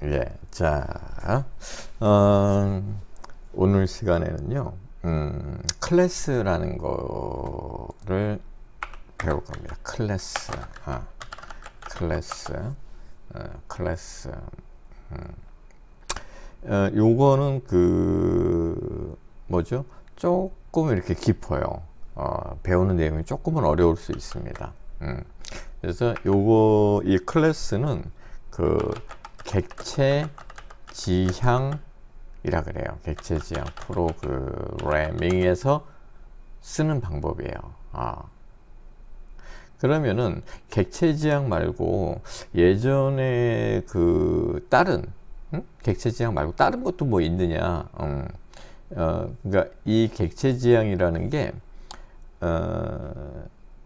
예, 자, 오늘 시간에는요, 클래스라는 거를 배울 겁니다. 클래스, 클래스, 클래스. 요거는 뭐죠? 조금 이렇게 깊어요. 배우는 내용이 조금은 어려울 수 있습니다. 그래서 이 클래스는 객체 지향이라 그래요. 객체 지향 프로그래밍에서 쓰는 방법이에요. 그러면은 객체 지향 말고 예전에 다른 객체 지향 말고 다른 것도 뭐 있느냐? 그러니까 이 객체 지향이라는 게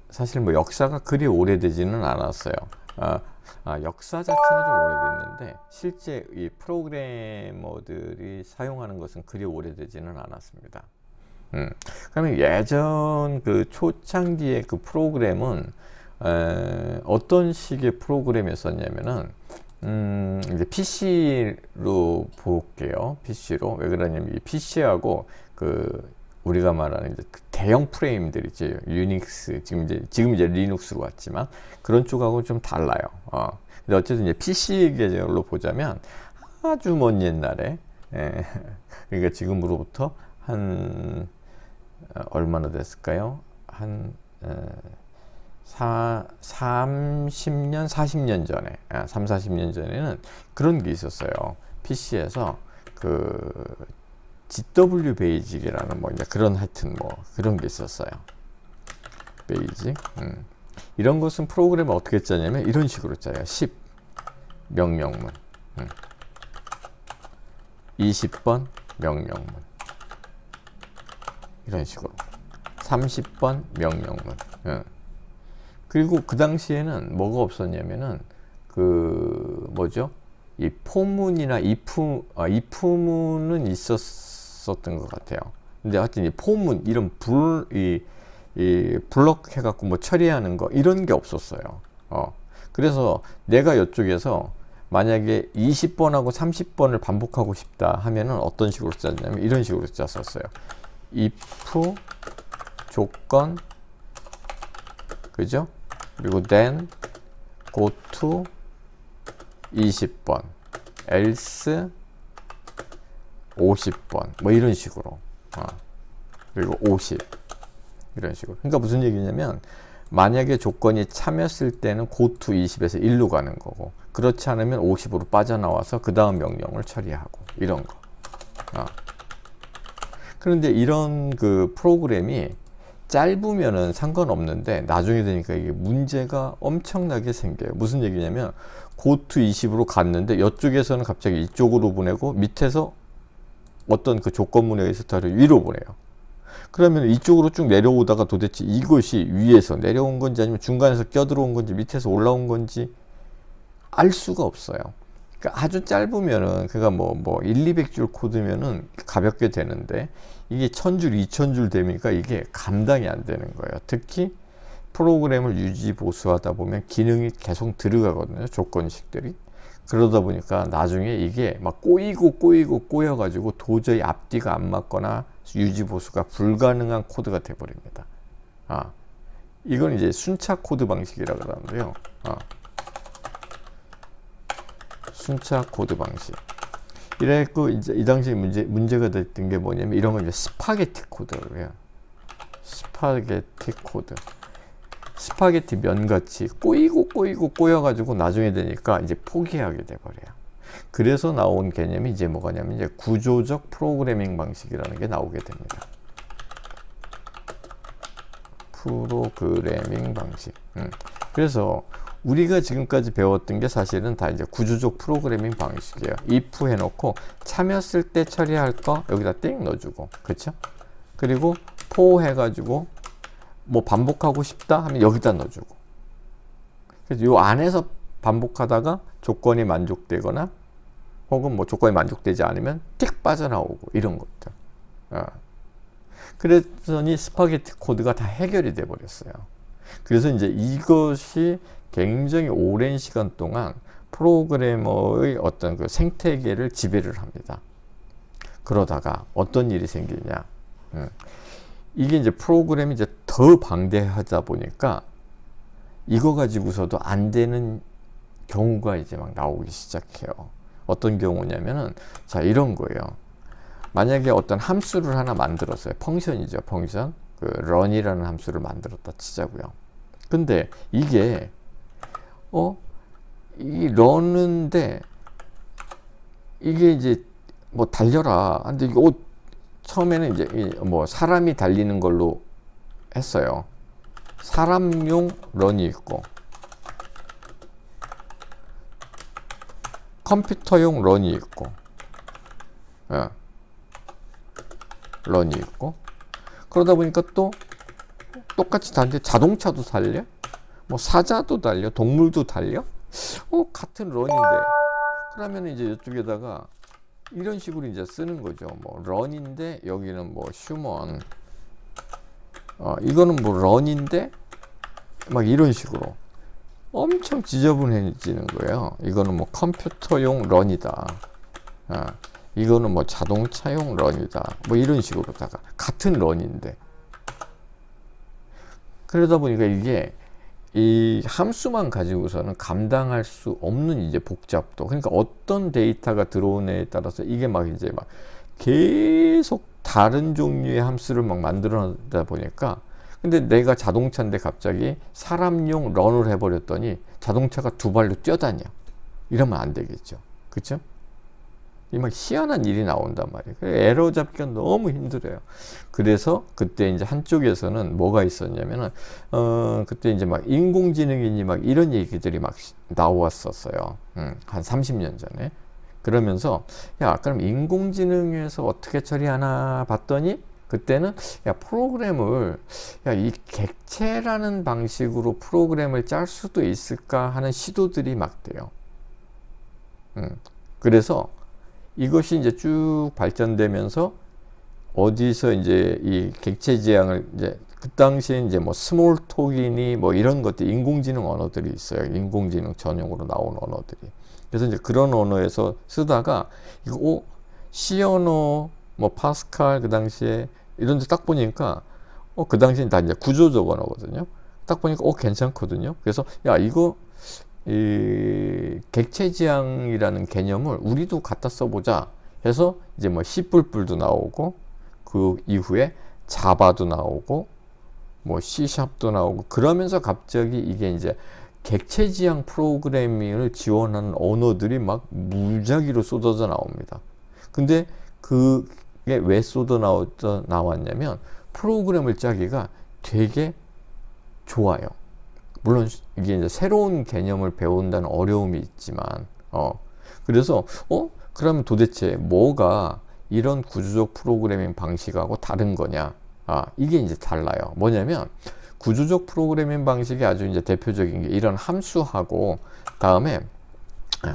사실 뭐 역사가 그리 오래되지는 않았어요. 역사 자체는 좀 오래됐는데 실제 이 프로그래머들이 사용하는 것은 그리 오래되지는 않았습니다. 그러면 예전 초창기의 프로그램은 어떤 식의 프로그램이었냐면은 이제 PC로 볼게요. PC로 왜 그러냐면 이 PC하고 우리가 말하는 이제 대형 프레임들이지 유닉스 지금 이제 리눅스로 왔지만 그런 쪽하고 좀 달라요. 근데 어쨌든 이제 PC 계열로 보자면 아주 먼 옛날에 그러니까 지금으로부터 한 얼마나 됐을까요? 한 30년, 40년 전에 40년 전에는 그런 게 있었어요. PC에서 GW 베이직이라는 뭐 이제 그런 하여튼 뭐 그런 게 있었어요. 베이직. 이런 것은 프로그램을 어떻게 짜냐면 이런 식으로 짜요. 10 명령문, 20번 명령문, 이런 식으로 30번 명령문. 그리고 그 당시에는 뭐가 없었냐면은 뭐죠? 이 포문이나 if문은 있었던 것 같아요. 근데 하여튼 이 포문 이런 블럭 해갖고 뭐 처리하는 거 이런 게 없었어요. 그래서 내가 이쪽에서 만약에 20번하고 30번을 반복하고 싶다 하면은 어떤 식으로 짰냐면 이런 식으로 짰었어요. if 조건, 그죠? 그리고 then go to 20번 else 50번 뭐 이런 식으로 그리고 50 이런 식으로. 그러니까 무슨 얘기냐면 만약에 조건이 참였을 때는 go to 20에서 1로 가는 거고 그렇지 않으면 50으로 빠져나와서 그 다음 명령을 처리하고 이런 거. 그런데 이런 프로그램이 짧으면은 상관없는데 나중에 되니까 이게 문제가 엄청나게 생겨요. 무슨 얘기냐면 go to 20으로 갔는데 이쪽에서는 갑자기 이쪽으로 보내고 밑에서 어떤 조건문에 의해서 다를 위로 보내요. 그러면 이쪽으로 쭉 내려오다가 도대체 이것이 위에서 내려온 건지 아니면 중간에서 껴들어온 건지 밑에서 올라온 건지 알 수가 없어요. 그러니까 아주 짧으면은 그가 뭐 1, 200줄 코드면은 가볍게 되는데 이게 1000줄, 2000줄 되니까 이게 감당이 안 되는 거예요. 특히 프로그램을 유지 보수하다 보면 기능이 계속 들어가거든요. 조건식들이. 그러다 보니까 나중에 이게 막 꼬여가지고 도저히 앞뒤가 안 맞거나 유지 보수가 불가능한 코드가 돼버립니다. 이건 이제 순차 코드 방식이라고 하는데요. 순차 코드 방식. 이래갖고 이제 이 당시 문제가 됐던 게 뭐냐면 이런 걸 이제 스파게티 코드라고 해요. 스파게티 코드. 스파게티 면같이 꼬여가지고 나중에 되니까 이제 포기하게 돼버려요. 그래서 나온 개념이 이제 뭐냐면 이제 구조적 프로그래밍 방식이라는 게 나오게 됩니다. 프로그래밍 방식. 그래서 우리가 지금까지 배웠던 게 사실은 다 이제 구조적 프로그래밍 방식이에요. if 해놓고 참였을 때 처리할 거 여기다 띵 넣어주고, 그쵸? 그리고 for 해가지고 뭐 반복하고 싶다 하면 여기다 넣어주고. 그래서 요 안에서 반복하다가 조건이 만족되거나 혹은 뭐 조건이 만족되지 않으면 띡 빠져나오고 이런 것들. 그랬더니 스파게티 코드가 다 해결이 돼 버렸어요. 그래서 이제 이것이 굉장히 오랜 시간 동안 프로그래머의 어떤 그 생태계를 지배를 합니다. 그러다가 어떤 일이 생기냐. 이게 이제 프로그램이 이제 더 방대하다 보니까 이거 가지고서도 안 되는 경우가 이제 막 나오기 시작해요. 어떤 경우냐면은, 자, 이런 거예요. 만약에 어떤 함수를 하나 만들었어요. 펑션이죠, 펑션. 그 run이라는 함수를 만들었다 치자고요. 근데 이게 이 run인데 이게 이제 뭐 달려라. 근데 이거 처음에는 이제 뭐 사람이 달리는 걸로 했어요. 사람용 run이 있고 컴퓨터용 run이 있고 run이 있고, 그러다 보니까 또 똑같이 다른데 자동차도 달려, 뭐 사자도 달려, 동물도 달려. 같은 run인데, 그러면 이제 이쪽에다가 이런 식으로 이제 쓰는 거죠. 뭐 run인데 여기는 뭐 human, 이거는 뭐 run인데 막 이런 식으로 엄청 지저분해지는 거예요. 이거는 뭐 컴퓨터용 run이다. 이거는 뭐 자동차용 run이다. 뭐 이런 식으로다가 같은 run인데, 그러다 보니까 이게 이 함수만 가지고서는 감당할 수 없는 이제 복잡도. 그러니까 어떤 데이터가 들어오느냐에 따라서 이게 막 이제 막 계속 다른 종류의 함수를 막 만들어내다 보니까, 근데 내가 자동차인데 갑자기 사람용 런을 해버렸더니 자동차가 두 발로 뛰어다녀. 이러면 안 되겠죠. 그쵸? 이 막 희한한 일이 나온단 말이에요. 에러 잡기가 너무 힘들어요. 그래서 그때 이제 한쪽에서는 뭐가 있었냐면은, 그때 이제 막 인공지능이니 막 이런 얘기들이 막 나왔었어요. 한 30년 전에. 그러면서, 야, 그럼 인공지능에서 어떻게 처리하나 봤더니, 그때는, 야, 프로그램을, 야, 이 객체라는 방식으로 프로그램을 짤 수도 있을까 하는 시도들이 막 돼요. 그래서, 이것이 이제 쭉 발전되면서 어디서 이제 이 객체 지향을 이제 그 당시에 이제 뭐 스몰톡이니 뭐 이런 것들, 인공지능 언어들이 있어요. 인공지능 전용으로 나온 언어들이. 그래서 이제 그런 언어에서 쓰다가 이거 C 언어 뭐 파스칼 그 당시에 이런 데 딱 보니까 그 당시엔 다 이제 구조적 언어거든요. 딱 보니까 괜찮거든요. 그래서 야, 이거 이 객체 지향이라는 개념을 우리도 갖다 써보자 해서 이제 뭐 C++도 나오고, 그 이후에 자바도 나오고, 뭐 C#도 나오고, 그러면서 갑자기 이게 이제 객체 지향 프로그래밍을 지원하는 언어들이 막 무작위로 쏟아져 나옵니다. 근데 그게 왜 나왔냐면 프로그램을 짜기가 되게 좋아요. 물론 이게 이제 새로운 개념을 배운다는 어려움이 있지만, 그래서 그러면 도대체 뭐가 이런 구조적 프로그래밍 방식하고 다른 거냐? 이게 이제 달라요. 뭐냐면 구조적 프로그래밍 방식이 아주 이제 대표적인 게 이런 함수하고 다음에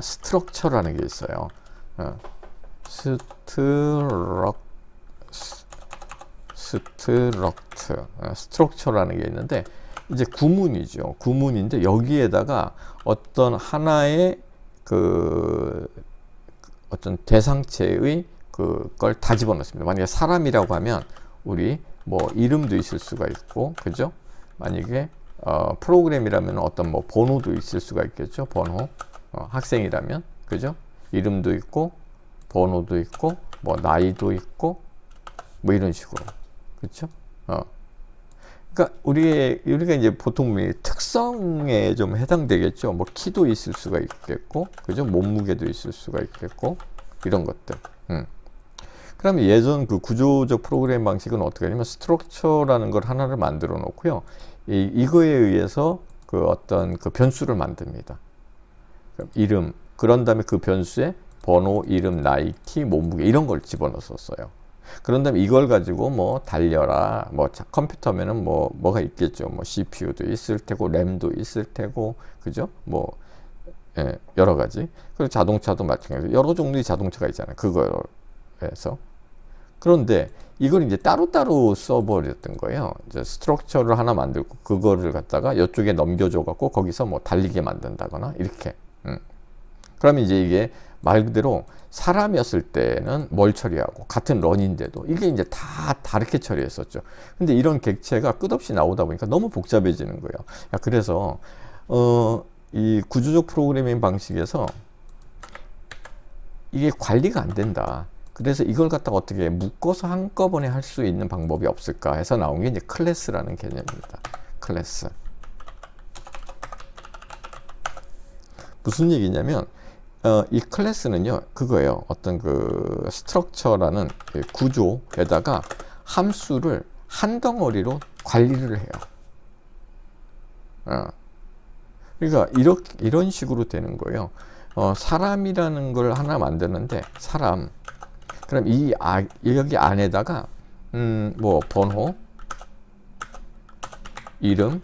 스트럭처라는 게 있어요. 스트럭처라는 게 있는데, 이제 구문이죠. 구문인데 여기에다가 어떤 하나의 그 어떤 대상체의 그걸 다 집어넣습니다. 만약에 사람이라고 하면 우리 뭐 이름도 있을 수가 있고, 그죠? 만약에 프로그램이라면 어떤 뭐 번호도 있을 수가 있겠죠. 번호. 학생이라면, 그죠? 이름도 있고 번호도 있고 뭐 나이도 있고 뭐 이런 식으로, 그렇죠? 그러니까 우리가 이제 보통 특성에 좀 해당되겠죠. 뭐 키도 있을 수가 있겠고, 그죠? 몸무게도 있을 수가 있겠고, 이런 것들. 그러면 예전 그 구조적 프로그램 방식은 어떻게 하냐면 스트럭처라는 걸 하나를 만들어 놓고요. 이거에 의해서 그 어떤 그 변수를 만듭니다. 이름, 그런 다음에 그 변수에 번호, 이름, 나이, 키, 몸무게 이런 걸 집어넣었어요. 그런 다음에 이걸 가지고 뭐 달려라, 뭐 컴퓨터면은 뭐가 있겠죠. 뭐 CPU도 있을 테고, 램도 있을 테고, 그죠? 뭐 여러 가지. 그리고 자동차도 마찬가지로 여러 종류의 자동차가 있잖아요. 그거에서. 그런데 이걸 이제 따로따로 써버렸던 거예요. 이제 스트럭처를 하나 만들고 그거를 갖다가 이쪽에 넘겨줘 갖고 거기서 뭐 달리게 만든다거나 이렇게. 그러면 이제 이게 말 그대로 사람이었을 때는 뭘 처리하고 같은 런인데도 이게 이제 다 다르게 처리했었죠. 근데 이런 객체가 끝없이 나오다 보니까 너무 복잡해지는 거예요. 야, 그래서 이 구조적 프로그래밍 방식에서 이게 관리가 안 된다. 그래서 이걸 갖다가 어떻게 묶어서 한꺼번에 할 수 있는 방법이 없을까 해서 나온 게 이제 클래스라는 개념입니다. 클래스. 무슨 얘기냐면 이 클래스는요 그거예요. 어떤 그 스트럭처라는 구조에다가 함수를 한 덩어리로 관리를 해요. 그러니까 이런 식으로 되는 거예요. 사람이라는 걸 하나 만드는데 사람, 그럼 여기 안에다가 뭐 번호, 이름,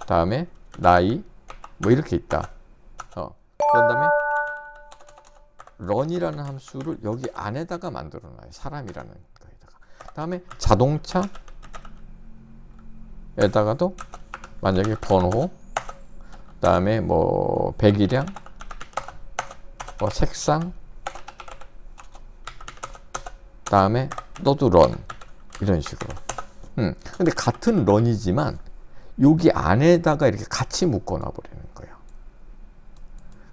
다음에 나이 뭐 이렇게 있다. 그런 다음에 run이라는 함수를 여기 안에다가 만들어 놔요. 사람이라는 거에다가. 다음에 자동차에다가도 만약에 번호, 다음에 뭐 배기량, 뭐 색상, 다음에 너도 run 이런 식으로. 근데 같은 run이지만 여기 안에다가 이렇게 같이 묶어 놔 버리는 거예요.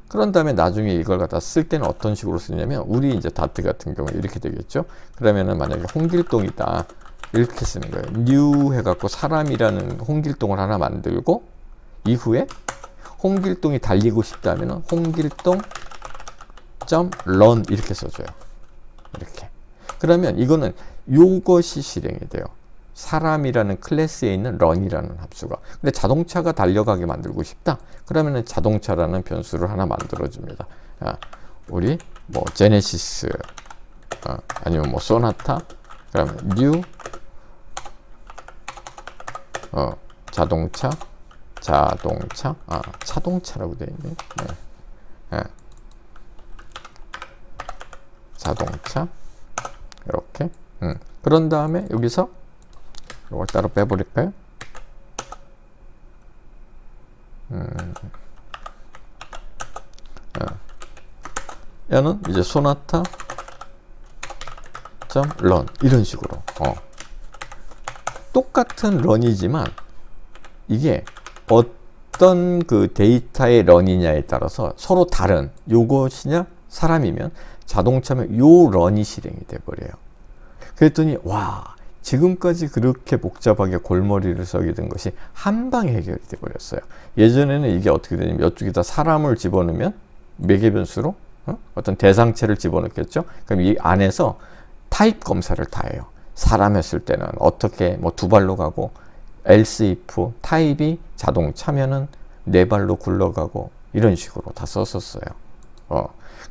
그런 다음에 나중에 이걸 갖다 쓸 때는 어떤 식으로 쓰냐면 우리 이제 다트 같은 경우에 이렇게 되겠죠. 그러면은 만약에 홍길동이다 이렇게 쓰는 거예요. new 해갖고 사람이라는 홍길동을 하나 만들고 이후에 홍길동이 달리고 싶다면은 홍길동 .run 이렇게 써줘요. 이렇게. 그러면 이거는 요것이 실행이 돼요. 사람이라는 클래스에 있는 run이라는 함수가. 근데 자동차가 달려가게 만들고 싶다. 그러면은 자동차라는 변수를 하나 만들어줍니다. 우리 뭐 제네시스 아니면 뭐 소나타, 그러면 new 자동차라고 되어 있네. 자동차 이렇게. 그런 다음에 여기서 이걸 따로 빼버릴까요? 얘는 이제 소나타 .run 이런 식으로 똑같은 런이지만 이게 어떤 그 데이터의 런이냐에 따라서 서로 다른, 요것이냐 사람이면 자동차면 요 런이 실행이 돼 버려요. 그랬더니 와, 지금까지 그렇게 복잡하게 골머리를 썩이 든 것이 한 방에 해결이 돼 버렸어요. 예전에는 이게 어떻게 되냐면 이쪽에다 사람을 집어넣으면 매개 변수로 어떤 대상체를 집어넣겠죠. 그럼 이 안에서 타입 검사를 다 해요. 사람 했을 때는 어떻게 뭐 두 발로 가고, else if 타입이 자동차면은 네 발로 굴러가고 이런 식으로 다 썼었어요.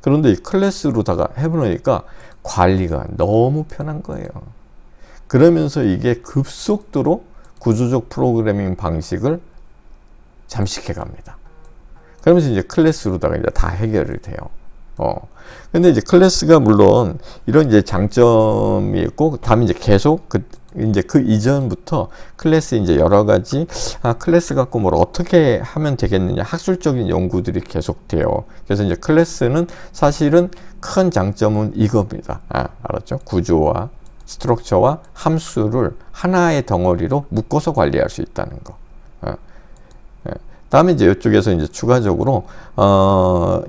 그런데 이 클래스로다가 해보니까 관리가 너무 편한 거예요. 그러면서 이게 급속도로 구조적 프로그래밍 방식을 잠식해 갑니다. 그러면서 이제 클래스로다가 이제 다 해결이 돼요. 근데 이제 클래스가 물론 이런 이제 장점이 있고, 다음에 이제 계속 그 이전부터 클래스 이제 여러 가지 클래스 갖고 뭘 어떻게 하면 되겠느냐 학술적인 연구들이 계속돼요. 그래서 이제 클래스는 사실은 큰 장점은 이겁니다. 알았죠? 구조와 스트럭처와 함수를 하나의 덩어리로 묶어서 관리할 수 있다는 거. 다음에 이제 이쪽에서 이제 추가적으로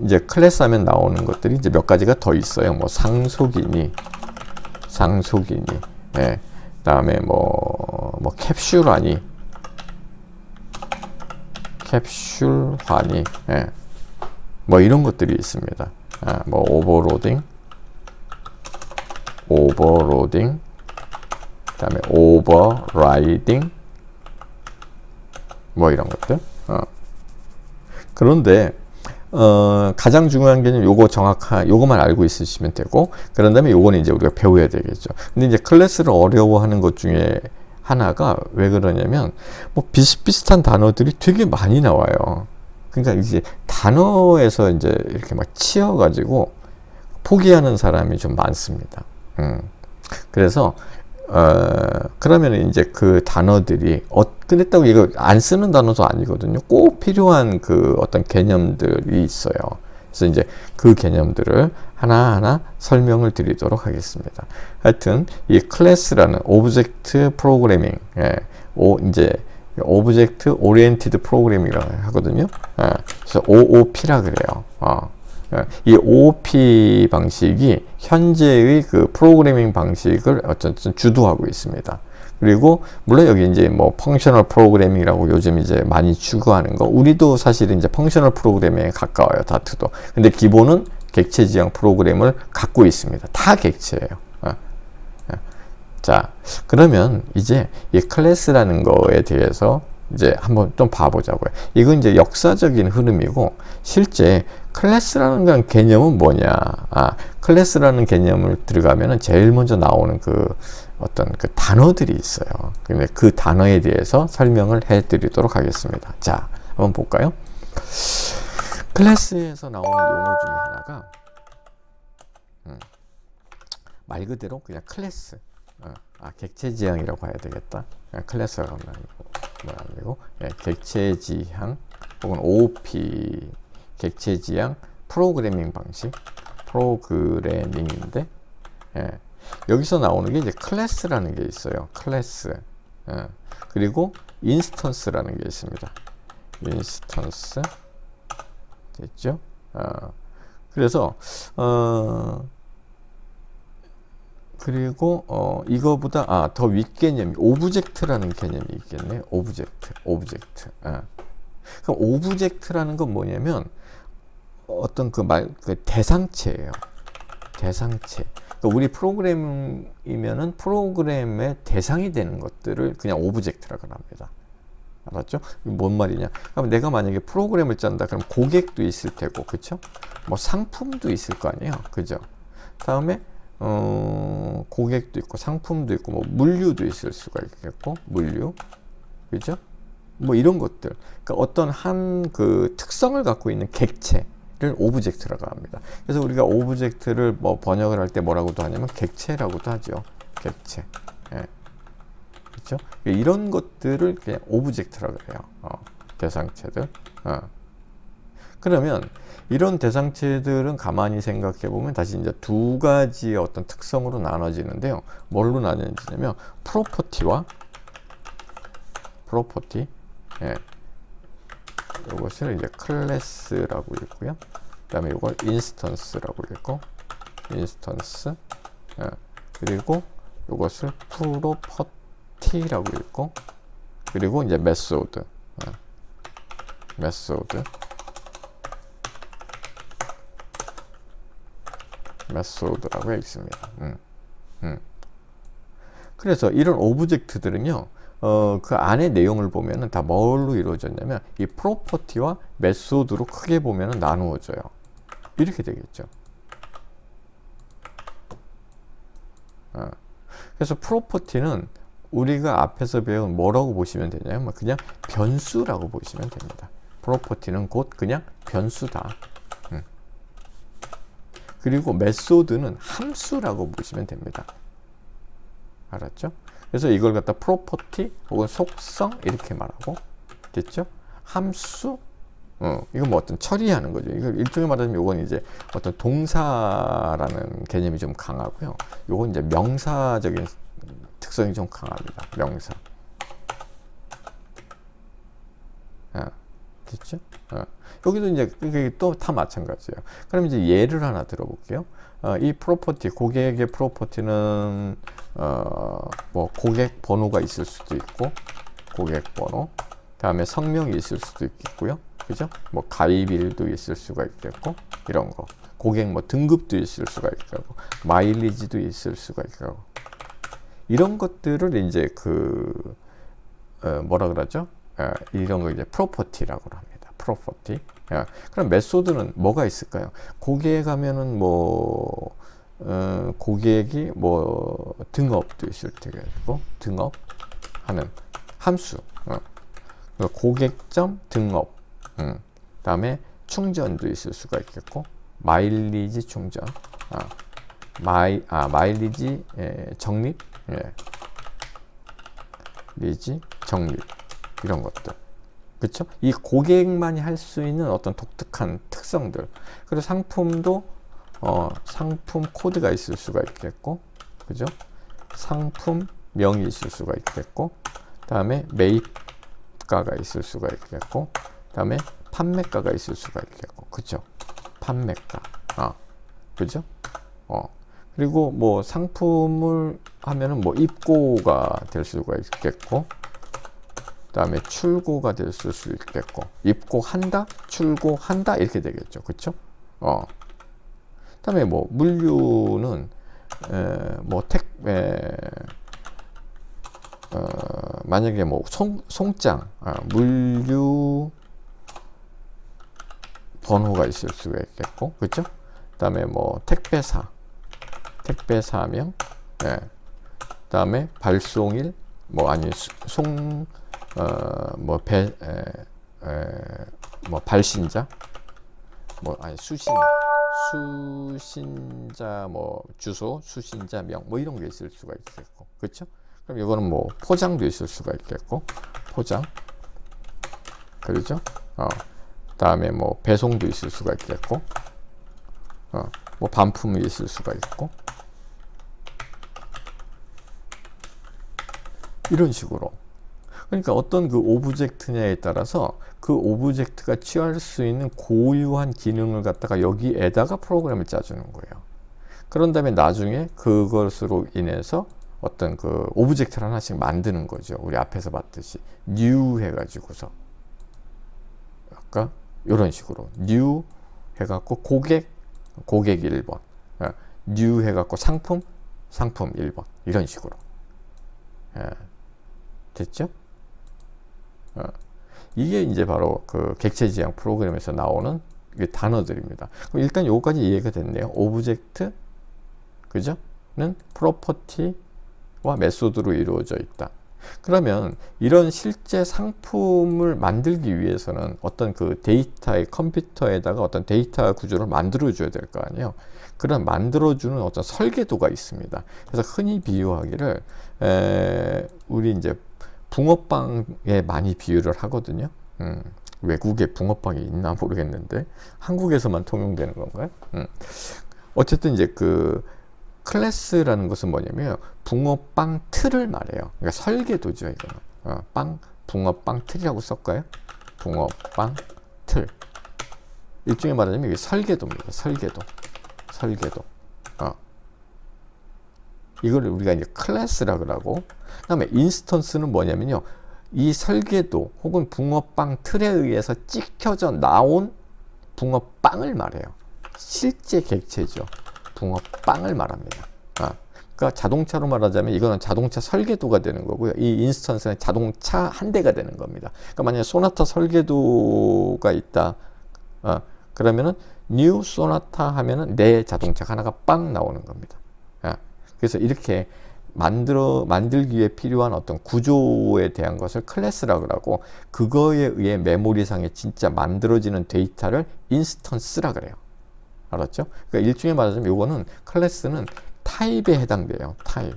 이제 클래스 하면 나오는 것들이 이제 몇 가지가 더 있어요. 뭐 상속이니, 예. 다음에 뭐 캡슐화니, 예. 뭐 이런 것들이 있습니다. 뭐 오버로딩, 그다음에 오버라이딩, 뭐 이런 것들. 그런데 가장 중요한 개념 요거만 알고 있으시면 되고, 그런 다음에 요거는 이제 우리가 배워야 되겠죠. 근데 이제 클래스를 어려워하는 것 중에 하나가 왜 그러냐면 뭐 비슷비슷한 단어들이 되게 많이 나와요. 그러니까 이제 단어에서 이제 이렇게 막 치여가지고 포기하는 사람이 좀 많습니다. 그래서 그러면 이제 그 단어들이 그랬다고 이거 안 쓰는 단어도 아니거든요. 꼭 필요한 그 어떤 개념들이 있어요. 그래서 이제 그 개념들을 하나하나 설명을 드리도록 하겠습니다. 하여튼 이 클래스라는 오브젝트 프로그래밍, 이제 오브젝트 오리엔티드 프로그래밍이라고 하거든요. 그래서 OOP라 그래요. 이 OOP 방식이 현재의 그 프로그래밍 방식을 어쨌든 주도하고 있습니다. 그리고 물론 여기 이제 뭐 펑셔널 프로그래밍이라고 요즘 이제 많이 추구하는 거, 우리도 사실 이제 펑셔널 프로그래밍에 가까워요, 다트도. 근데 기본은 객체 지향 프로그램을 갖고 있습니다. 다 객체예요. 자, 그러면 이제 이 클래스라는 거에 대해서 이제 한번 좀 봐보자고요. 이건 이제 역사적인 흐름이고, 실제 클래스라는 건 개념은 뭐냐? 클래스라는 개념을 들어가면은 제일 먼저 나오는 그 어떤 그 단어들이 있어요. 근데 그 단어에 대해서 설명을 해드리도록 하겠습니다. 자, 한번 볼까요? 클래스에서 나오는 용어 중에 하나가 말 그대로 그냥 클래스. 객체 지향이라고 해야 되겠다. 클래스가 아니고 객체 지향 혹은 OOP 객체 지향 프로그래밍 방식, 프로그래밍인데 여기서 나오는 게 이제 클래스라는 게 있어요. 클래스. 그리고 인스턴스라는 게 있습니다. 인스턴스 됐죠? 그래서 그리고 이거보다 더 윗개념이 오브젝트라는 개념이 있겠네요. 오브젝트. 그럼 오브젝트라는 건 뭐냐면 어떤 그 대상체예요. 대상체. 그러니까 우리 프로그램이면은 프로그램의 대상이 되는 것들을 그냥 오브젝트라고 합니다. 알았죠? 뭔 말이냐? 그럼 내가 만약에 프로그램을 짠다. 그럼 고객도 있을 테고, 그쵸? 뭐 상품도 있을 거 아니에요, 그죠? 다음에 고객도 있고 상품도 있고 뭐 물류도 있을 수가 있겠고, 물류, 그죠? 뭐 이런 것들. 그러니까 어떤 한 그 특성을 갖고 있는 객체를 오브젝트라고 합니다. 그래서 우리가 오브젝트를 뭐 번역을 할 때 뭐라고도 하냐면 객체라고도 하죠. 객체. 그렇죠? 이런 것들을 그냥 오브젝트라고 해요. 대상체들. 그러면 이런 대상체들은 가만히 생각해 보면 다시 이제 두 가지의 어떤 특성으로 나눠지는데요. 뭘로 나눠지냐면 프로퍼티와 프로퍼티. 이것을 이제 클래스라고 읽고요. 그다음에 이걸 인스턴스라고 읽고, 인스턴스. 그리고 이것을 프로퍼티라고 읽고, 그리고 이제 메소드. 메소드라고 읽습니다. 그래서 이런 오브젝트들은요, 그 안에 내용을 보면은 다 뭘로 이루어졌냐면 이 프로퍼티와 메소드로 크게 보면은 나누어져요. 이렇게 되겠죠. 그래서 프로퍼티는 우리가 앞에서 배운 뭐라고 보시면 되냐면 그냥 변수라고 보시면 됩니다. 프로퍼티는 곧 그냥 변수다. 그리고 메소드는 함수라고 보시면 됩니다. 알았죠? 그래서 이걸 갖다 프로퍼티 혹은 속성 이렇게 말하고, 됐죠? 함수, 이건 뭐 어떤 처리하는 거죠. 이거 일종의 말하자면 이건 이제 어떤 동사라는 개념이 좀 강하고요. 이건 이제 명사적인 특성이 좀 강합니다. 명사. 됐죠? 여기도 이제 또 다 마찬가지예요. 그럼 이제 예를 하나 들어볼게요. 이 프로퍼티, 고객의 프로퍼티는 뭐 고객 번호가 있을 수도 있고, 고객 번호, 다음에 성명이 있을 수도 있겠고요, 그죠? 뭐 가입일도 있을 수가 있겠고, 이런 거. 고객 뭐 등급도 있을 수가 있고, 마일리지도 있을 수가 있고, 이런 것들을 이제 그 뭐라 그러죠? 이런 거 이제 프로퍼티라고 합니다. 프로퍼티. 그럼 메소드는 뭐가 있을까요? 고객에 가면은 뭐 고객이 뭐 등업도 있을 테고, 등업하는 함수. 고객점 등업. 다음에 충전도 있을 수가 있겠고, 마일리지 충전. 마일리지 적립. 리지 적립. 이런 것들. 그렇죠? 이 고객만이 할 수 있는 어떤 독특한 특성들. 그리고 상품도 상품 코드가 있을 수가 있겠고, 그죠? 상품명이 있을 수가 있겠고, 다음에 매입가가 있을 수가 있겠고, 다음에 판매가가 있을 수가 있겠고, 그죠? 판매가, 그죠? 그리고 뭐 상품을 하면은 뭐 입고가 될 수가 있겠고, 다음에 출고가 될 수 있겠고, 입고한다, 출고한다 이렇게 되겠죠, 그렇죠? 다음에 뭐 물류는 만약에 뭐 송장, 물류 번호가 있을 수가 있겠고, 그렇죠? 다음에 뭐 택배사명, 다음에 발송일, 뭐 아니 발신자, 뭐 아니 수신자 뭐 주소, 수신자명 뭐 이런 게 있을 수가 있겠고, 그렇죠? 그럼 이거는 뭐 포장도 있을 수가 있겠고, 포장, 그렇죠? 다음에 뭐 배송도 있을 수가 있겠고, 뭐 반품이 있을 수가 있고, 이런 식으로. 그러니까 어떤 그 오브젝트냐에 따라서 그 오브젝트가 취할 수 있는 고유한 기능을 갖다가 여기에다가 프로그램을 짜주는 거예요. 그런 다음에 나중에 그것으로 인해서 어떤 그 오브젝트를 하나씩 만드는 거죠. 우리 앞에서 봤듯이 new 해가지고서 아까 이런 식으로 new 해갖고 고객 1번, new 해갖고 상품 1번 이런 식으로. 됐죠? 이게 이제 바로 그 객체지향 프로그램에서 나오는 단어들입니다. 그럼 일단 요거까지 이해가 됐네요. 오브젝트, 그죠? 는 프로퍼티와 메소드로 이루어져 있다. 그러면 이런 실제 상품을 만들기 위해서는 어떤 그 데이터의 컴퓨터에다가 어떤 데이터 구조를 만들어 줘야 될 거 아니에요. 그런 만들어 주는 어떤 설계도가 있습니다. 그래서 흔히 비유하기를 우리 이제 붕어빵에 많이 비유를 하거든요. 외국에 붕어빵이 있나 모르겠는데 한국에서만 통용되는 건가요? 어쨌든 이제 그 클래스라는 것은 뭐냐면 붕어빵 틀을 말해요. 그러니까 설계도죠, 이거는. 붕어빵 틀이라고 쓸까요? 붕어빵 틀. 일종의 말하자면 이게 설계도입니다. 설계도. 이걸 우리가 이제 클래스라고 하고, 그다음에 인스턴스는 뭐냐면요, 이 설계도 혹은 붕어빵 틀에 의해서 찍혀져 나온 붕어빵을 말해요. 실제 객체죠. 붕어빵을 말합니다. 그러니까 자동차로 말하자면 이거는 자동차 설계도가 되는 거고요. 이 인스턴스는 자동차 한 대가 되는 겁니다. 그러니까 만약에 소나타 설계도가 있다. 그러면은 뉴 소나타 하면은 내 자동차가 하나가 빵 나오는 겁니다. 그래서 이렇게 만들기 위해 필요한 어떤 구조에 대한 것을 클래스라고 하고, 그거에 의해 메모리상에 진짜 만들어지는 데이터를 인스턴스라 그래요. 알았죠? 그러니까 일종의 말하자면 요거는 클래스는 타입에 해당돼요. 타입.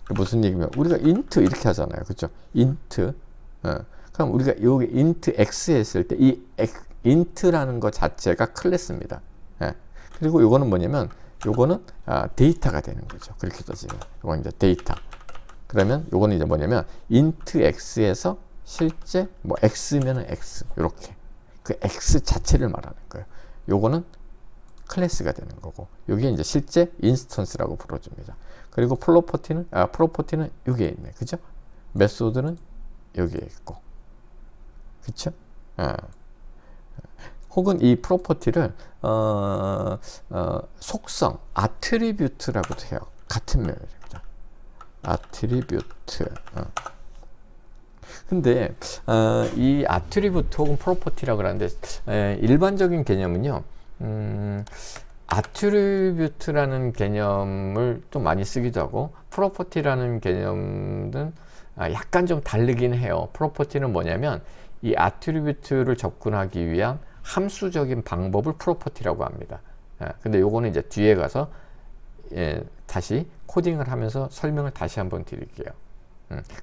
무슨 얘기면 우리가 int 이렇게 하잖아요. 그렇죠? int. 그럼 우리가 여기 int x 했을 때 이 int라는 것 자체가 클래스입니다. 그리고 요거는 뭐냐면 요거는 데이터가 되는 거죠. 그렇게 따지면 요건 이제 데이터. 그러면 요거는 이제 뭐냐면 int x에서 실제 뭐 x면은 x 이렇게 그 x 자체를 말하는 거예요. 요거는 클래스가 되는 거고, 요게 이제 실제 인스턴스라고 불러줍니다. 그리고 프로퍼티는 여기에 있네, 그죠? 메소드는 여기에 있고, 그쵸? 혹은 이 프로퍼티를 속성, 아트리뷰트라고도 해요. 같은 명령입니다. 아트리뷰트. 근데 이 아트리뷰트 혹은 프로퍼티라고 하는데 일반적인 개념은요, 아트리뷰트라는 개념을 좀 많이 쓰기도 하고, 프로퍼티라는 개념은 약간 좀 다르긴 해요. 프로퍼티는 뭐냐면 이 아트리뷰트를 접근하기 위한 함수적인 방법을 프로퍼티라고 합니다. 근데 요거는 이제 뒤에 가서 다시 코딩을 하면서 설명을 다시 한번 드릴게요.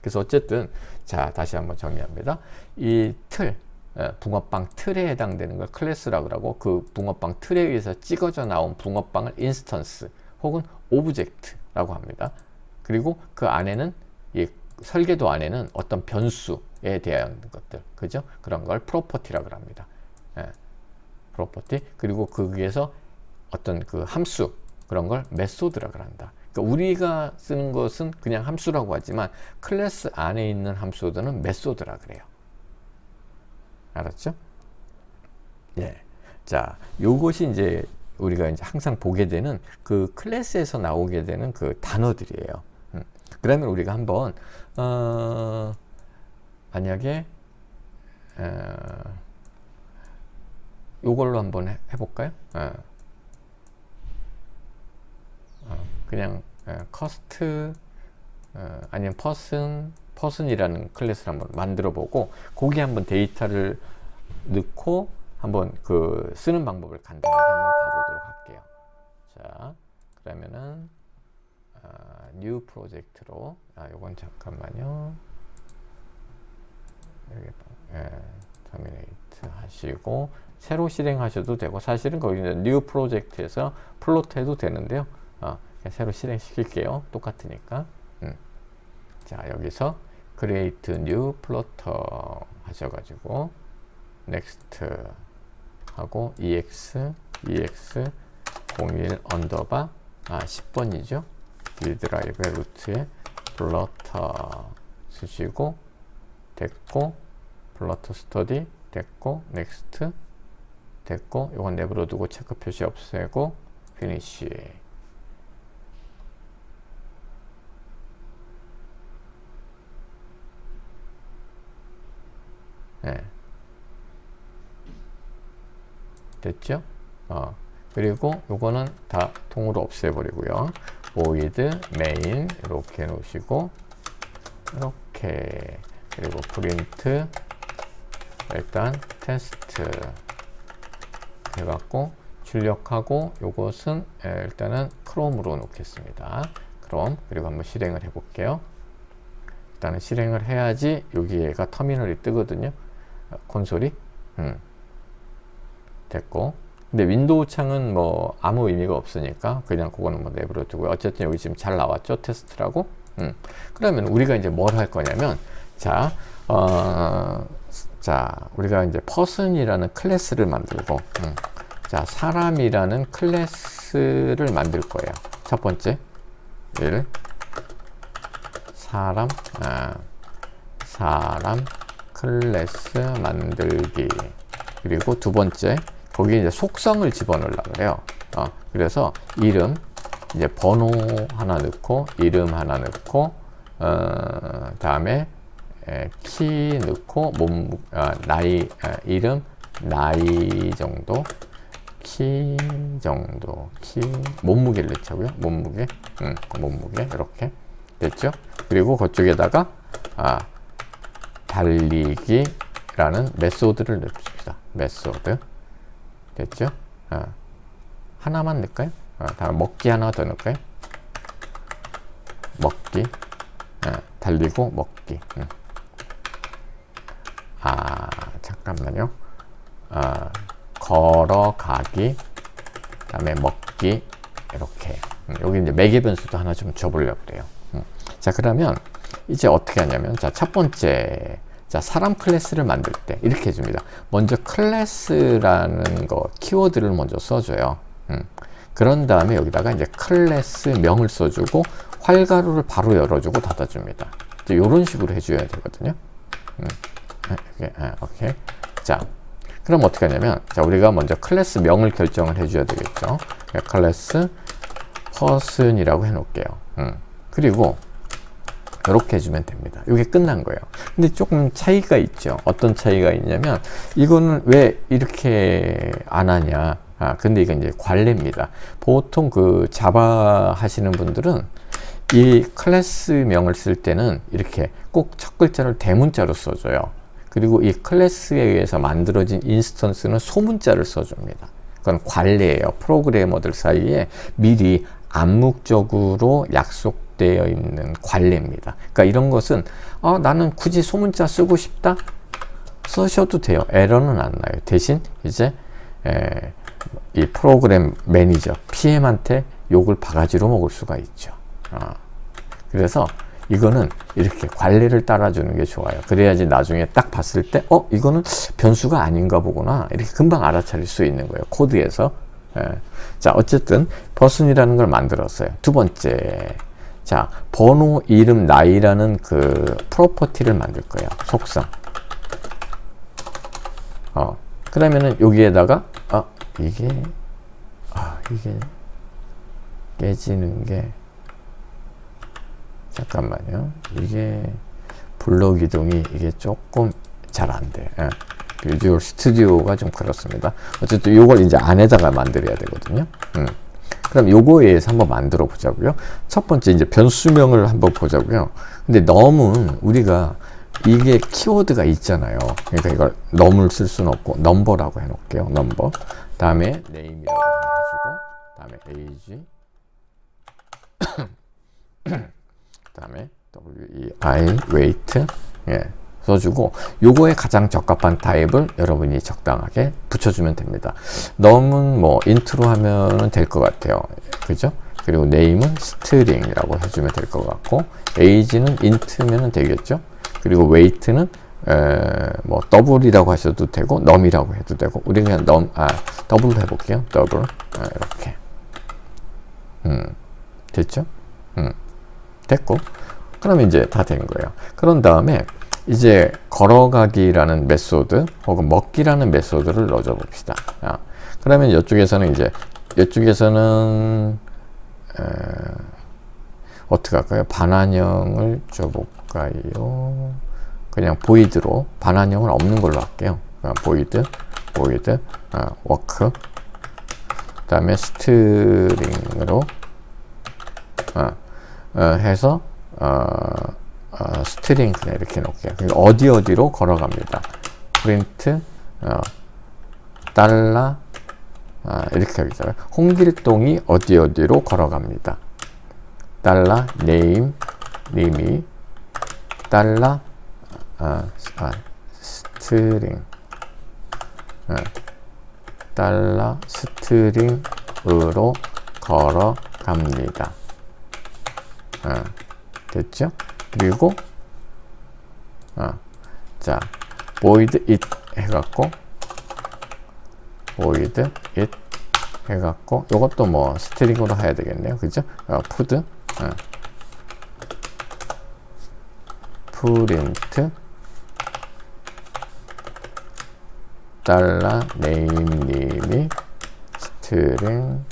그래서 어쨌든 자 다시 한번 정리합니다. 이 틀, 붕어빵 틀에 해당되는 걸 클래스라고 하고 그 붕어빵 틀에 의해서 찍어져 나온 붕어빵을 인스턴스 혹은 오브젝트라고 합니다. 그리고 그 안에는 이 설계도 안에는 어떤 변수에 대한 것들, 그죠? 그런 걸 프로퍼티라고 합니다. 프로퍼티. 그리고 그 위에서 어떤 그 함수, 그런 걸 메소드라고 한다. 그러니까 우리가 쓰는 것은 그냥 함수라고 하지만 클래스 안에 있는 함수들은 메소드라 그래요. 알았죠? 예. 자, 요것이 이제 우리가 이제 항상 보게 되는 그 클래스에서 나오게 되는 그 단어들이에요. 그러면 우리가 한번 만약에 요걸로 한번 해볼까요? 그냥 커스트 아니면 퍼슨이라는 클래스를 한번 만들어 보고 거기에 한번 데이터를 넣고 한번 그 쓰는 방법을 간단하게 한번 봐보도록 할게요. 자, 그러면은 new 프로젝트로 요건 잠깐만요. 여기 터미네이트 하시고 새로 실행하셔도 되고 사실은 거기 new 프로젝트에서 플로트 해도 되는데요. 새로 실행시킬게요. 똑같으니까. 자, 여기서 create new plotter 하셔가지고 next 하고 ex 01 언더바 10번이죠. 빌드라이브의 루트에 plotter 쓰시고 됐고 plotter study 됐고 next 됐고 이건 내버려 두고 체크 표시 없애고 finish. 네. 됐죠? 그리고 요거는 다 통으로 없애버리고요. void main 이렇게 해놓으시고 이렇게 그리고 print 일단 테스트 해갖고 출력하고 요것은 일단은 크롬으로 놓겠습니다. 크롬. 그리고 한번 실행을 해볼게요. 일단은 실행을 해야지 여기에가 터미널이 뜨거든요. 콘솔이. 됐고. 근데 윈도우 창은 뭐 아무 의미가 없으니까 그냥 그거는 뭐 내버려 두고요. 어쨌든 여기 지금 잘 나왔죠? 테스트라고. 그러면 우리가 이제 뭘 할 거냐면 자, 우리가 이제 person이라는 클래스를 만들고 자, 사람이라는 클래스를 만들 거예요. 첫 번째 1 사람 클래스 만들기. 그리고 두 번째 거기에 이제 속성을 집어넣으려고 그래요. 그래서 이름 이제 번호 하나 넣고 이름 하나 넣고 다음에 키 넣고 나이 이름 나이 정도 키 정도 키 몸무게를 넣자고요. 몸무게 이렇게 됐죠. 그리고 그쪽에다가 달리기라는 메소드를 넣읍시다. 메소드 됐죠? 하나만 넣을까요? 다음 먹기 하나 더 넣을까요? 먹기 달리고 먹기. 잠깐만요. 걸어가기 다음에 먹기 이렇게. 여기 이제 매개 변수도 하나 좀 줘보려고 그래요. 자, 그러면 이제 어떻게 하냐면 자, 첫 번째 자, 사람 클래스를 만들 때 이렇게 해줍니다. 먼저 클래스라는 거 키워드를 먼저 써줘요. 그런 다음에 여기다가 이제 클래스 명을 써주고 활가루를 바로 열어주고 닫아줍니다. 이제 이런 식으로 해줘야 되거든요. 오케이. 자, 그럼 어떻게 하냐면 자, 우리가 먼저 클래스 명을 결정을 해줘야 되겠죠. 클래스 person이라고 해놓을게요. 그리고 이렇게 해주면 됩니다. 이게 끝난 거예요. 근데 조금 차이가 있죠. 어떤 차이가 있냐면 이거는 왜 이렇게 안 하냐. 근데 이건 이제 관례입니다. 보통 그 자바 하시는 분들은 이 클래스명을 쓸 때는 이렇게 꼭 첫 글자를 대문자로 써줘요. 그리고 이 클래스에 의해서 만들어진 인스턴스는 소문자를 써줍니다. 그건 관례예요. 프로그래머들 사이에 미리 암묵적으로 약속 접속되어 있는 관례입니다. 그러니까 이런 것은 나는 굳이 소문자 쓰고 싶다 쓰셔도 돼요. 에러는 안 나요. 대신 이제 이 프로그램 매니저 PM한테 욕을 바가지로 먹을 수가 있죠. 그래서 이거는 이렇게 관례를 따라주는 게 좋아요. 그래야지 나중에 딱 봤을 때 이거는 변수가 아닌가 보구나 이렇게 금방 알아차릴 수 있는 거예요. 코드에서. 자, 어쨌든 person이라는 걸 만들었어요. 두 번째, 자, 번호, 이름, 나이라는 그 프로퍼티를 만들 거예요. 속성. 그러면은 여기에다가 이게 깨지는 게, 잠깐만요. 이게 블록 이동이 이게 조금 잘 안 돼. 비주얼 스튜디오가 좀 그렇습니다. 어쨌든 이걸 이제 안에다가 만들어야 되거든요. 그럼 요거에 의해서 한번 만들어 보자고요. 첫 번째 이제 변수명을 한번 보자고요. 근데 넘은 우리가 이게 키워드가 있잖아요. 그러니까 이걸 넘을 쓸 수는 없고 넘버라고 해놓을게요. 넘버. 다음에 네임이라고 해주고, 다음에 age, 다음에 WEI, weight, 써주고, 요거에 가장 적합한 타입을 여러분이 적당하게 붙여주면 됩니다. 넘은 뭐 인트로 하면 될 것 같아요. 그죠? 그리고 name은 string이라고 해주면 될 것 같고, age는 int면 되겠죠? 그리고 weight는 뭐 더블이라고 하셔도 되고 num이라고 해도 되고, 우리 그냥 더블로 해볼게요. 더블. 이렇게. 됐죠? 됐고, 그러면 이제 다 된 거예요. 그런 다음에 이제 걸어가기라는 메소드 혹은 먹기라는 메소드를 넣어줘 봅시다. 그러면 이쪽에서는 어떻게 할까요? 반환형을 줘볼까요? 그냥 보이드로 반환형은 없는 걸로 할게요. 보이드, 워크, 그 다음에 스트링으로 해서 스트링 그냥 이렇게 놓을게요. 그러니까 어디로 걸어갑니다. 프린트 달러 이렇게 하겠어요. 홍길동이 어디로 걸어갑니다. 달러 님이 달러 스트링 달러 스트링으로 걸어갑니다. 됐죠? 그리고 자, void it 해갖고 void it 해갖고 요것도 뭐 스트링으로 해야 되겠네요. 그죠? 푸드 프린트 달러 네임님이 스트링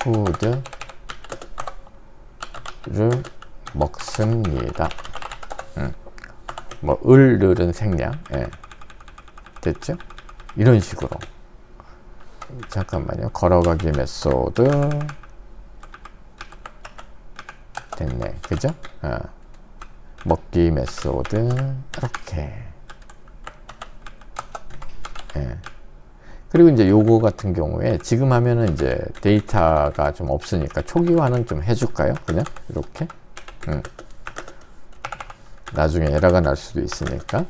푸드를 먹습니다. 뭐 을은 생략. 됐죠? 이런 식으로. 잠깐만요. 걸어가기 메소드 됐네. 그죠? 먹기 메소드 이렇게. 그리고 이제 요거 같은 경우에 지금 하면은 이제 데이터가 좀 없으니까 초기화는 좀 해줄까요? 그냥 이렇게. 나중에 에러가 날 수도 있으니까.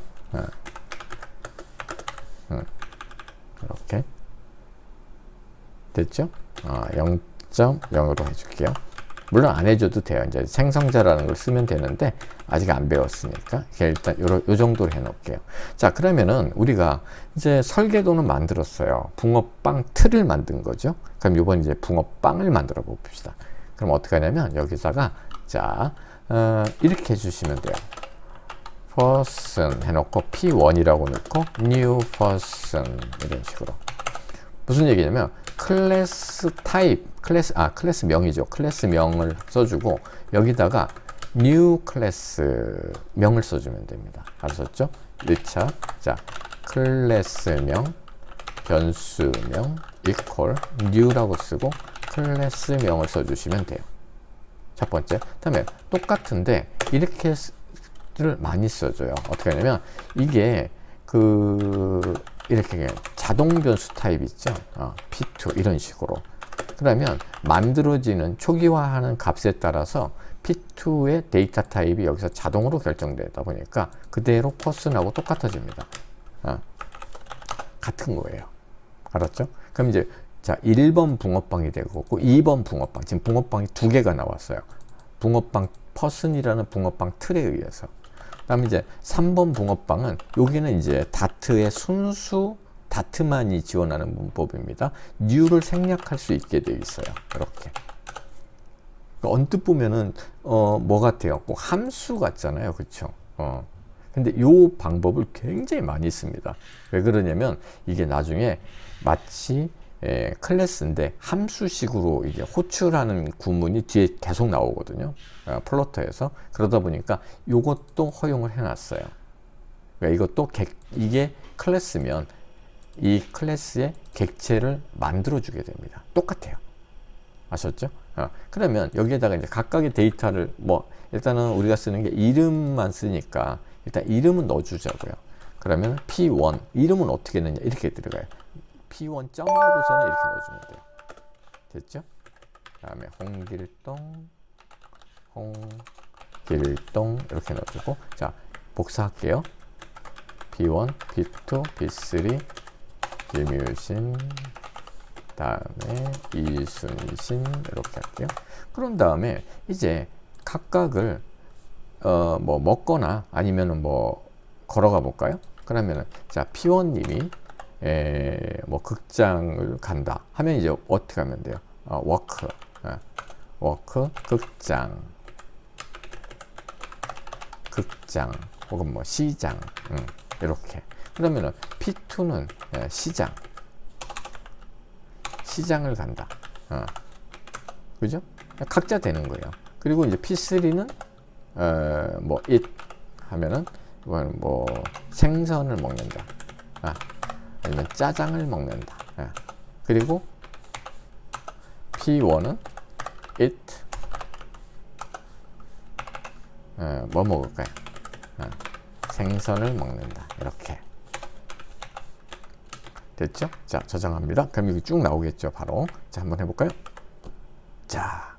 이렇게. 됐죠? 0.0으로 해줄게요. 물론 안 해줘도 돼요. 이제 생성자라는 걸 쓰면 되는데 아직 안 배웠으니까 일단 요 정도로 해놓을게요. 자, 그러면은 우리가 이제 설계도는 만들었어요. 붕어빵 틀을 만든 거죠. 그럼 이번 이제 붕어빵을 만들어 봅시다. 그럼 어떻게 하냐면 여기다가 자 이렇게 해주시면 돼요. person 해놓고 p1이라고 넣고 new person 이런 식으로. 무슨 얘기냐면 클래스 타입, 클래스 명이죠. 클래스 명을 써주고 여기다가 new 클래스 명을 써주면 됩니다. 아셨죠? 1차. 자, 클래스명, 변수명, equal, new라고 쓰고 클래스명을 써주시면 돼요. 첫 번째. 다음에 똑같은데 이렇게 를 많이 써줘요. 어떻게 하냐면 이게 이렇게 자동 변수 타입 있죠. P2 이런 식으로. 그러면 만들어지는 초기화하는 값에 따라서 P2의 데이터 타입이 여기서 자동으로 결정되다 보니까 그대로 퍼슨하고 똑같아집니다. 같은 거예요. 알았죠? 그럼 이제 자 1번 붕어빵이 되고 2번 붕어빵, 지금 붕어빵이 두 개가 나왔어요. 붕어빵 퍼슨이라는 붕어빵 틀에 의해서. 그다음에 이제 3번 붕어빵은 여기는 이제 다트의 순수 다트만이 지원하는 문법입니다. new를 생략할 수 있게 되어 있어요. 이렇게. 그러니까 언뜻 보면은 뭐 같아요? 꼭 함수 같잖아요, 그렇죠? 근데 이 방법을 굉장히 많이 씁니다. 왜 그러냐면 이게 나중에 마치 클래스인데 함수식으로 이게 호출하는 구문이 뒤에 계속 나오거든요. 플러터에서. 그러다 보니까 이것도 허용을 해놨어요. 그러니까 이것도 이게 클래스면 이 클래스의 객체를 만들어주게 됩니다. 똑같아요. 아셨죠? 그러면 여기에다가 이제 각각의 데이터를 일단은 우리가 쓰는 게 이름만 쓰니까 일단 이름은 넣어주자고요. 그러면 P1 이름은 어떻게 넣냐 이렇게 들어가요. P1 점하고서는 이렇게 넣어주면 돼요. 됐죠? 다음에 홍길동 이렇게 넣어주고 자 복사할게요. B1, B2, B3 김유신 다음에 이순신 이렇게 할게요. 그런 다음에 이제 각각을 먹거나 아니면은 걸어가 볼까요? 그러면은 자 P1님이 극장을 간다 하면 이제 어떻게 하면 돼요? 워크 극장 혹은 시장 이렇게. 그러면은 P2는 시장을 간다. 그죠? 각자 되는 거예요. 그리고 이제 P3는 it 하면은 생선을 먹는다. 아니면 짜장을 먹는다. 그리고 P1은 it 뭐 먹을까요? 생선을 먹는다. 이렇게. 됐죠? 자, 저장합니다. 그럼 여기 쭉 나오겠죠, 바로. 자, 한번 해볼까요? 자.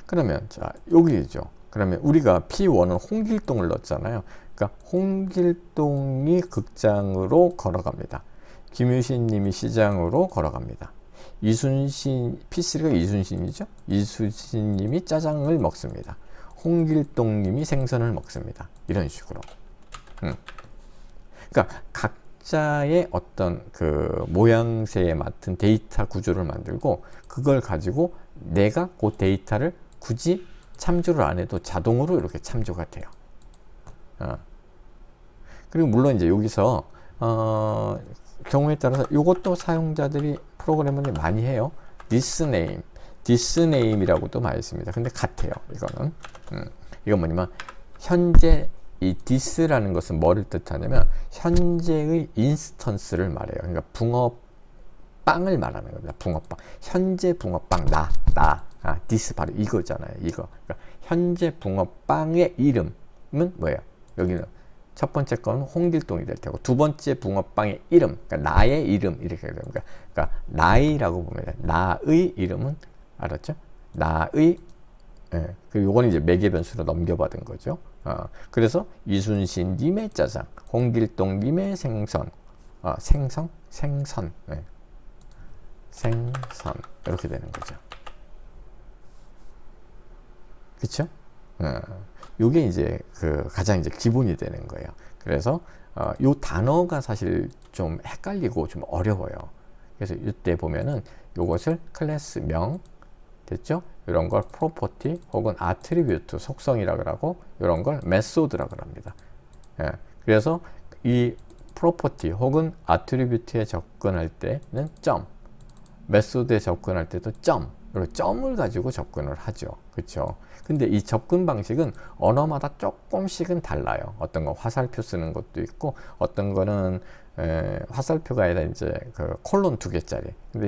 그러면, 여기죠. 그러면 우리가 P1은 홍길동을 넣었잖아요. 그러니까 홍길동이 극장으로 걸어갑니다. 김유신 님이 시장으로 걸어갑니다. P3가 이순신이죠? 이순신 님이 짜장을 먹습니다. 홍길동 님이 생선을 먹습니다. 이런 식으로. 그러니까 각자의 어떤 그 모양새에 맞춘 데이터 구조를 만들고 그걸 가지고 내가 그 데이터를 굳이 참조를 안 해도 자동으로 이렇게 참조가 돼요. 그리고 물론 이제 여기서 경우에 따라서 이것도 사용자들이 프로그래머들이 많이 해요. this name이라고도 많이 씁니다. 근데 같아요. 이거는 이건 뭐냐면 현재 이 this라는 것은 뭐를 뜻하냐면 현재의 인스턴스를 말해요. 그러니까 붕어빵을 말하는 겁니다. 붕어빵. 현재 붕어빵 this 바로 이거잖아요. 이거. 그러니까 현재 붕어빵의 이름은 뭐예요? 여기는 첫 번째 거는 홍길동이 될 테고 두 번째 붕어빵의 이름, 그러니까 나의 이름 이렇게 됩니다. 그러니까 나이라고 보면 돼요. 나의 이름은 알았죠? 나의 그리고 요거는 이제 매개 변수로 넘겨받은 거죠. 그래서 이순신 님의 짜장, 홍길동 님의 생선, 생선 이렇게 되는 거죠. 그쵸? 요게 이제 가장 이제 기본이 되는 거예요. 그래서 요 단어가 사실 좀 헷갈리고 좀 어려워요. 그래서 이때 보면은 요것을 클래스명 됐죠? 이런 걸 프로퍼티 혹은 아트리뷰트 속성이라고 하고 이런 걸 메소드라고 합니다. 그래서 이 프로퍼티 혹은 아트리뷰트에 접근할 때는 점, 메소드에 접근할 때도 점, 그리고 점을 가지고 접근을 하죠. 그렇죠? 근데 이 접근 방식은 언어마다 조금씩은 달라요. 어떤 건 화살표 쓰는 것도 있고 어떤 거는 화살표가 아니라 이제 콜론 2개짜리. 근데